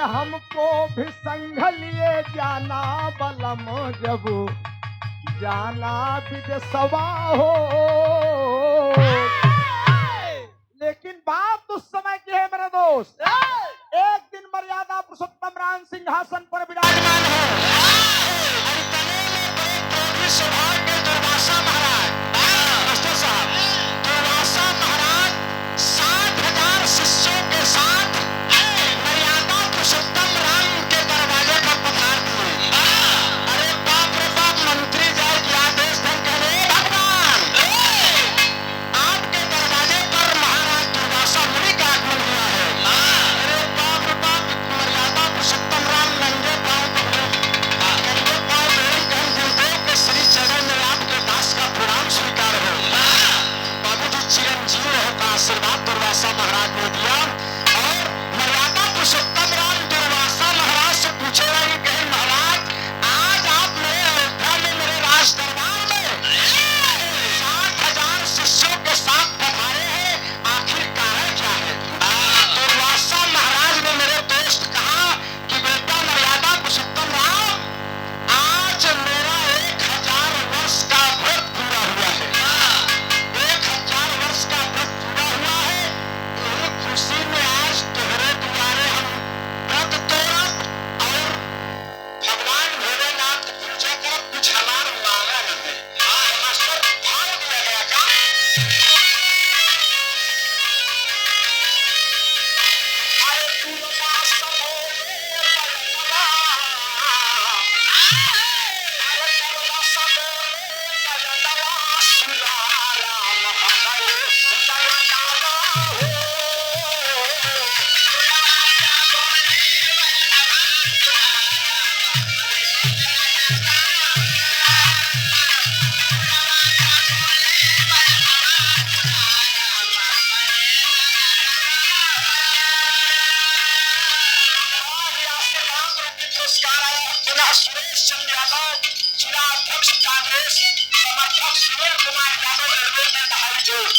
हमको भी संग लिए जाना बलम जब जाना विदेशवा हो। लेकिन बात उस समय की है मेरे दोस्त, एक दिन मर्यादा पुरुषोत्तम राम सिंहासन पर विराजमान है। स्वभाव के दुर्वासा महाराज, मास्टर साहब, दुर्वासा महाराज 60,000 शिष्यों के साथ मर्यादा पुरुषोत्तम राम के दरवाजे पर पधार दिए। अरे बाप रे बाप, मंत्री जाए कि आदेश दें, कहे भगवान आपके दरवाजे पर महाराज दुर्वासा मुनि का आगमन हुआ है। अरे बाप रे बाप, मर्यादा पुरुषोत्तम राम नंगे पांव पकड़े, नंगे पांव के श्री चरण में आपके दास का प्रणाम स्वीकार हो। बाबूजी चिरंजीव हो का आशीर्वाद दुर्वासा महाराज ने दिया। और मर्यादा पुरुषोत्तम राम दुर्वासा महाराज से पूछे कि कहे महाराज, आज आप मेरे अयोध्या में मेरे राज दरबार में 60,000 शिष्यों के साथ पधारे हैं, आखिर कारण क्या है? दुर्वासा महाराज ने मेरे दोस्त कहा कि बेटा मर्यादा पुरुषोत्तम राम, आज मेरा 1000 वर्ष का व्रत पूरा हुआ है। 1000 वर्ष का व्रत पूरा हुआ है। यही खुशी में आज तुम्हारे द्वारे हम व्रत तोड़ब और भगवान भोलेनाथ की पूजा कर, कुछ हमारा मांगा नहीं। मास्टर भाव दिया गया क्या? अरे दुर्वासा बोले बलवा, सुरेश चंद्र यादव, जिला अध्यक्ष कांग्रेस, समर्थक सुनील कुमार यादव, रेलवे में बहाली जोड़,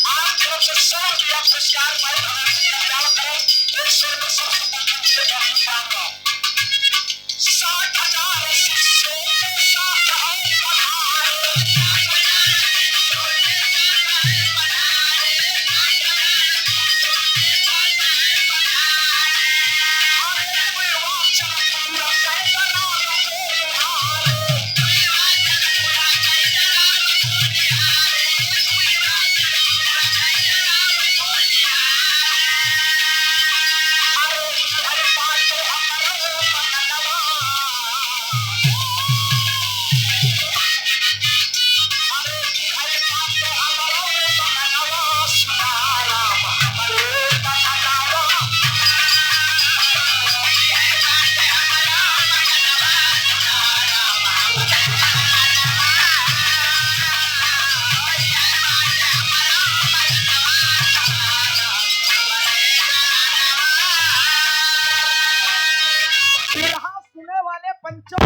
आप तरफ से सौ दिया पुरस्कार भाई भगवान की कल्याण करो। एक स्वर में सबसे पहले से बड़ी पाऊंगा 60,000 शिष्यों के साथ हम पधारे। सुने वाले पंचों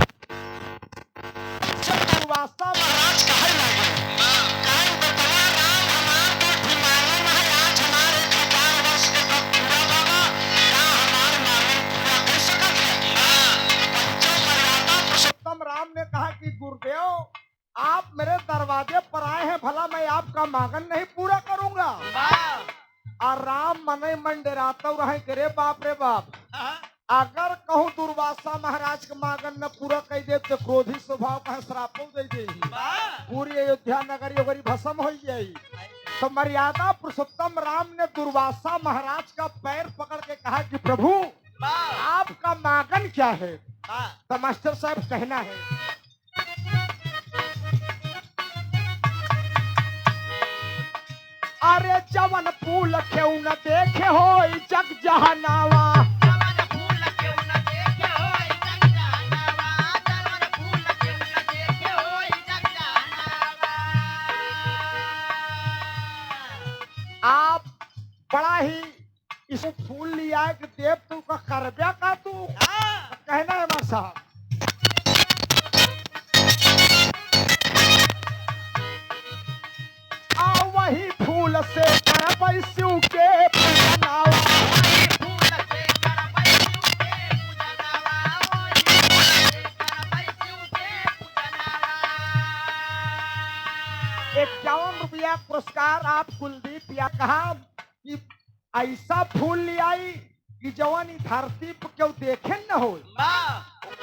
दुर्वासा महाराज कहे लगे, कहीं बतवा राम हमार तो ठिमाने में है, आज हमारे 1000 वर्ष के व्रत पूरा बाबा, क्या हमार मांगे पूरा कर सकत है? पंचों मर्यादा पुरुषोत्तम राम ने कहा कि गुरुदेव, आप मेरे दरवाजे पर आए हैं, भला मैं आपका मांगन नहीं पूरा करूंगा? और राम मने मन डराता रहे कि रे बाप रे बाप, अगर कहूँ दुर्वासा महाराज के मांगन न पूरा कह दे तो क्रोधी स्वभाव का श्रापो दे दे, पूरी अयोध्या नगरी ओगरी भस्म हो जाई। तो मर्यादा पुरुषोत्तम राम ने दुर्वासा महाराज का पैर पकड़ के कहा कि प्रभु आपका मांगन क्या है? तो मास्टर साहब कहना है, अरे जवन फूल क्यों न देखे हो जग जहानावा, आप बड़ा ही इस फूल लिया कि देव तू का करब्या का तू कहना है मां साहब। वही फूल से कर पैसू के ₹51 पुरस्कार आप कुलदीप या कहा कि ऐसा फूल ले आई कि जवन ई धरती पर क्यों देखे न हो।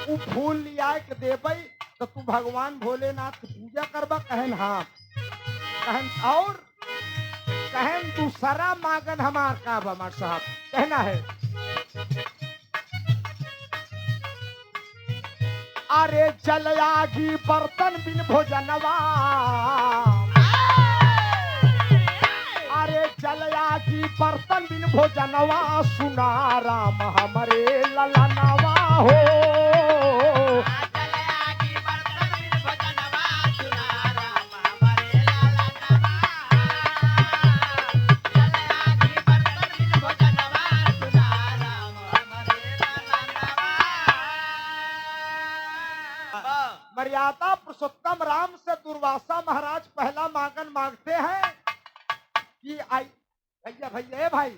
उ फूल ले आए के देबै तो तू भगवान भोलेनाथ की पूजा करबा। कहन हाँ, कहन और कहन दूसरा मांगन हमार का हमार साहब कहना है। अरे जल आगी बर्तन बिन भोजनवा, अरे जल आगी बर्तन बिन भोजनवा, सुना राम हमरे ललनवा हो। मर्यादा पुरुषोत्तम राम से दुर्वासा महाराज पहला मांगन मांगते हैं कि आई भैया भैया भाई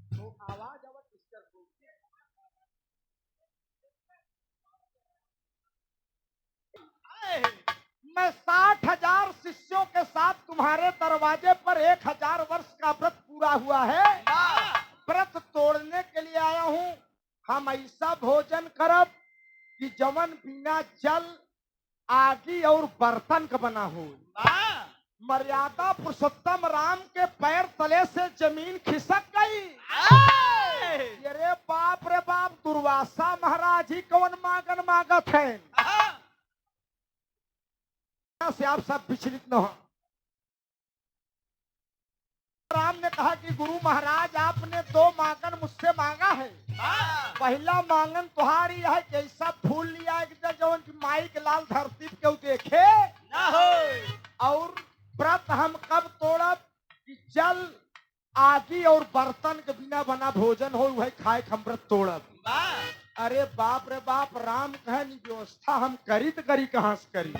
तो आवाज आवत डिस्टर्ब होती है। मैं 60,000 शिष्यों के साथ तुम्हारे दरवाजे पर 1,000 वर्ष का व्रत पूरा हुआ है। व्रत तोड़ने के लिए आया हूँ। हम ऐसा भोजन करब कि जवन बिना जल आगी और बर्तन का बना हो। मर्यादा पुरुषोत्तम राम के पैर तले से जमीन खिसक गई। अरे बाप रे बाप, दुर्वासा महाराज ही कौन मांगन मांगत है से आप सब विचलित न हो। राम ने कहा कि गुरु महाराज आपने 2 मांगन मुझसे मांगा है। पहला मांगन तुम्हारी है कि ऐसा फूल लिया है कि जवन की माई के लाल धरती पे क्यों देखे ना हो। और व्रत हम कब तोड़ब कि जल आगी और बर्तन के बिना बना भोजन हो वही खाए हम व्रत तोड़ब। अरे बाप रे बाप, राम कहनी व्यवस्था हम करी तो करी कहां से करी।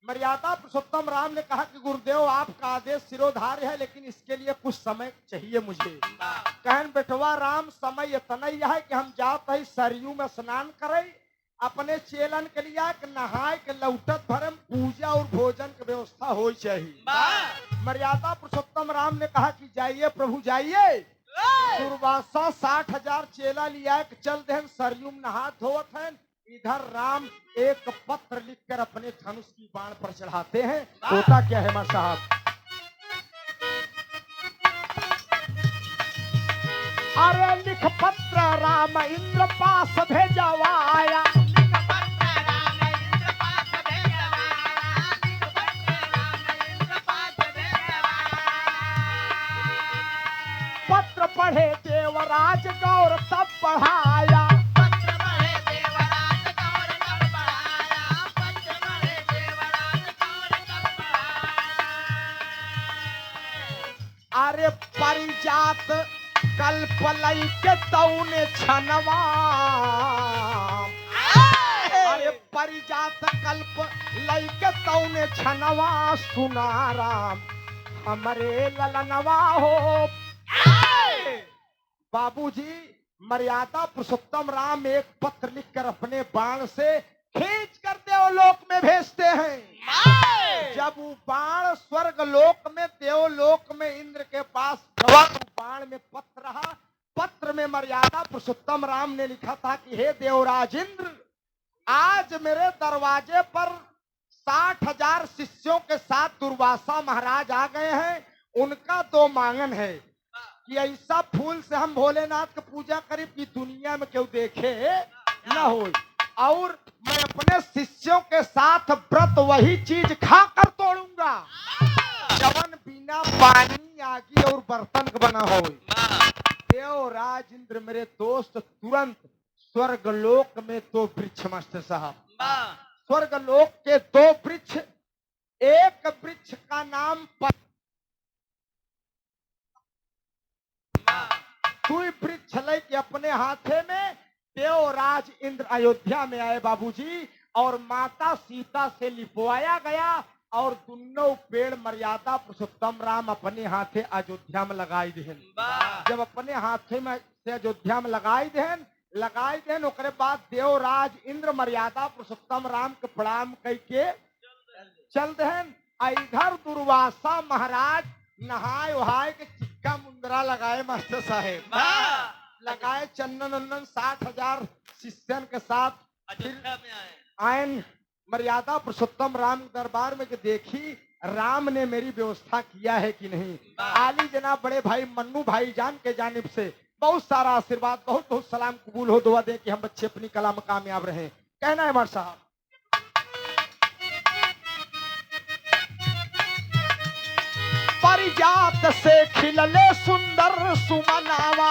मर्यादा पुरुषोत्तम राम ने कहा कि गुरुदेव आपका आदेश सिरोधार्य है, लेकिन इसके लिए कुछ समय चाहिए मुझे। कहन बेटवा राम, समय इतना ही है कि हम जाते ही सरयू में स्नान करें, अपने चेलन के लिए कि नहाए के लौटत भरम पूजा और भोजन की व्यवस्था हो चाहिए। मर्यादा पुरुषोत्तम राम ने कहा कि जाइए प्रभु जाइए। दुर्वासा 60,000 चेला लिया कि चल देन सरयू में नहा धोवत है। इधर राम एक पत्र लिखकर अपने धनुष की बाण पर चढ़ाते हैं। होता क्या है मां साहब, अरे लिख पत्र राम इंद्र पास भेजवाया, पत्र पढ़े देवराज गौर तब बढ़ाया। अरे परिजात कल्प लई के तौने छनवा, अरे परिजात कल्प लई के तौने छनवा, सुना राम हमरे ललनवा हो। बाबूजी, मर्यादा पुरुषोत्तम राम एक पत्र लिखकर अपने बाण से खींच कर देवलोक में भेजते हैं। जब वो बाण स्वर्ग लोक में देवलोक में इंद्र के पास गवा तो बाण में पत्र रहा। पत्र में मर्यादा पुरुषोत्तम राम ने लिखा था कि हे देवराज इंद्र, आज मेरे दरवाजे पर 60,000 शिष्यों के साथ दुर्वासा महाराज आ गए हैं। उनका 2 मांगन है कि ऐसा फूल से हम भोलेनाथ की पूजा करीब की दुनिया में क्यों देखे न हो, और मैं अपने शिष्यों के साथ व्रत वही चीज खाकर तोड़ूंगा जवन बिना पानी आगी और बर्तन का बना हो। देवराज इंद्र मेरे दोस्त तुरंत स्वर्गलोक में 2 वृक्ष मस्त साहब, स्वर्गलोक के 2 वृक्ष, एक वृक्ष का नाम वृक्ष लेके अपने हाथे में देवराज इंद्र अयोध्या में आए बाबूजी, और माता सीता से लिपवाया गया और दोनों पेड़ मर्यादा पुरुषोत्तम राम अपने हाथे अयोध्या में लगाई देन। जब अपने हाथे में से अयोध्या में लगाई देन, लगाए देन ओकरे बाद देवराज इंद्र मर्यादा पुरुषोत्तम राम के प्रणाम करके चल देन। आ इधर दुर्वासा महाराज नहाए वहाए के चिक्का मुंदरा लगाए मास्टर साहेब, लगाए चंदन वंदन 60,000 शिष्यन के साथ अयोध्या में आए। आयन मर्यादा पुरुषोत्तम राम के दरबार में कि देखी राम ने मेरी व्यवस्था किया है कि नहीं। आली जनाब बड़े भाई मन्नू भाई जान के जानिब से बहुत सारा आशीर्वाद, बहुत बहुत सलाम कबूल हो, दुआ दे कि हम बच्चे अपनी कला में कामयाब रहे। कहना है हमारे साहब, परिजात से खिलले सुंदर सुमनावा,